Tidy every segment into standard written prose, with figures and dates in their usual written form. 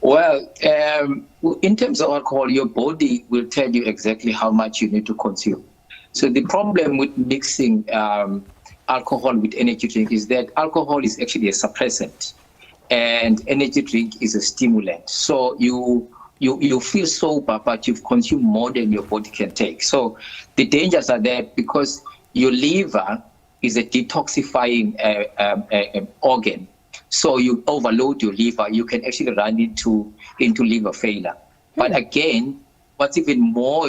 Well, in terms of alcohol, your body will tell you exactly how much you need to consume. So the problem with mixing alcohol with energy drink is that alcohol is actually a suppressant and energy drink is a stimulant. So you feel sober, but you've consumed more than your body can take. So the dangers are there because your liver is a detoxifying organ. So you overload your liver, you can actually run into liver failure. But again, what's even more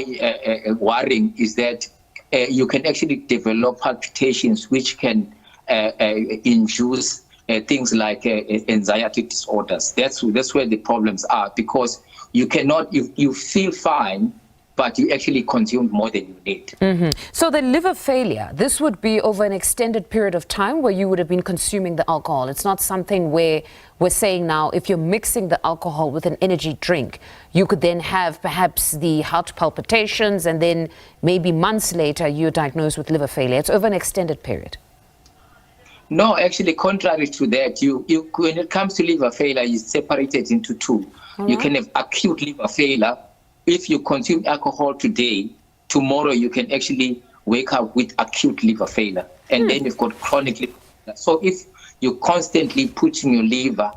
worrying is that you can actually develop palpitations, which can induce things like anxiety disorders. That's where the problems are, because you feel fine, but you actually consume more than you need. So the liver failure, this would be over an extended period of time where you would have been consuming the alcohol. It's not something where we're saying now if you're mixing the alcohol with an energy drink, you could then have perhaps the heart palpitations and then maybe months later you're diagnosed with liver failure. It's over an extended period. No, actually, contrary to that, you when it comes to liver failure, it's separated into two. You can have acute liver failure. If you consume alcohol today, tomorrow you can actually wake up with acute liver failure, and then you've got chronic liver failure. So if you're constantly putting your liver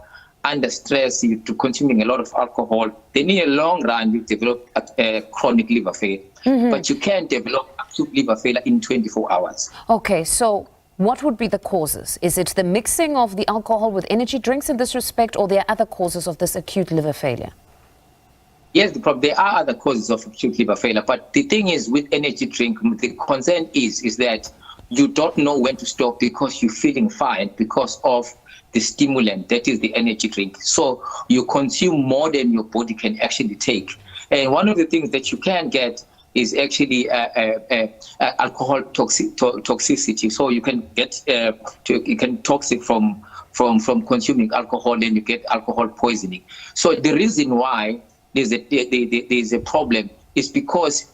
under stress, you're consuming a lot of alcohol, then in the long run you develop chronic liver failure. But you can develop acute liver failure in 24 hours. Okay, so what would be the causes? Is it the mixing of the alcohol with energy drinks in this respect, or there are other causes of this acute liver failure? Yes, there are other causes of acute liver failure, but the thing is with energy drink, the concern is that you don't know when to stop because you're feeling fine because of the stimulant, that is the energy drink. So you consume more than your body can actually take. And one of the things that you can get is actually alcohol toxicity. So you can get toxic from consuming alcohol, and you get alcohol poisoning. So the reason why there's a problem is because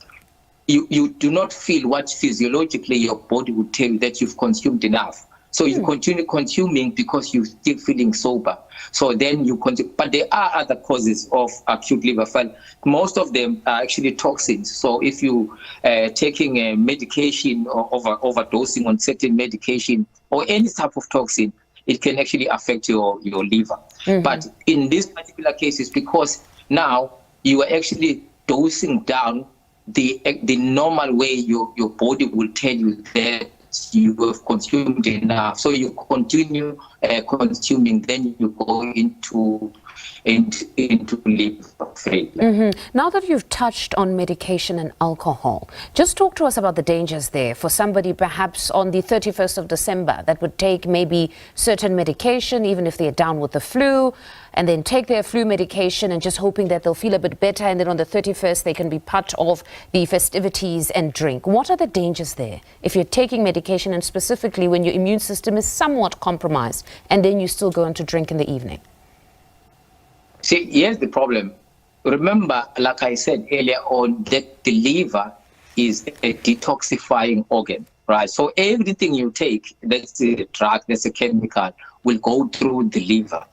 you do not feel what physiologically your body would tell you that you've consumed enough. So you continue consuming because you're still feeling sober. So then you continue. But there are other causes of acute liver failure. Most of them are actually toxins. So if you taking a medication or overdosing on certain medication or any type of toxin, it can actually affect your liver. But in this particular case, it's because now you are actually dosing down the normal way your body will tell you that you have consumed enough. So you continue consuming, then you go into liver failure. Now that you've touched on medication and alcohol, just talk to us about the dangers there for somebody perhaps on the 31st of December that would take maybe certain medication, even if they're down with the flu, and then take their flu medication and just hoping that they'll feel a bit better, and then on the 31st they can be part of the festivities and drink. What are the dangers there if you're taking medication, and specifically when your immune system is somewhat compromised and then you still go on to drink in the evening? See, here's the problem. Remember, like I said earlier on, that the liver is a detoxifying organ, right? So everything you take, that's a drug, that's a chemical, will go through the liver.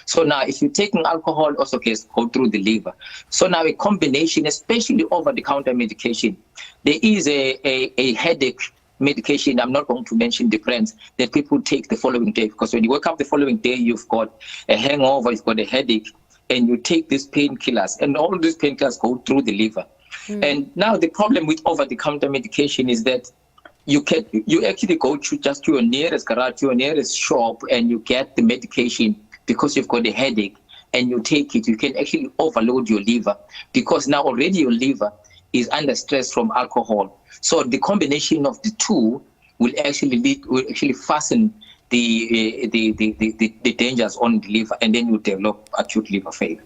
So now if you're taking alcohol, also can go through the liver. So now a combination, especially over-the-counter medication, there is a headache medication, I'm not going to mention the brands, that people take the following day, because when you wake up the following day, you've got a hangover, you've got a headache, and you take these painkillers, and all these painkillers go through the liver. And now the problem with over-the-counter medication is that you actually go to just your nearest garage, your nearest shop, and you get the medication because you've got a headache, and you take it. You can actually overload your liver because now already your liver is under stress from alcohol. So the combination of the two will actually fasten the dangers on the liver, and then you develop acute liver failure.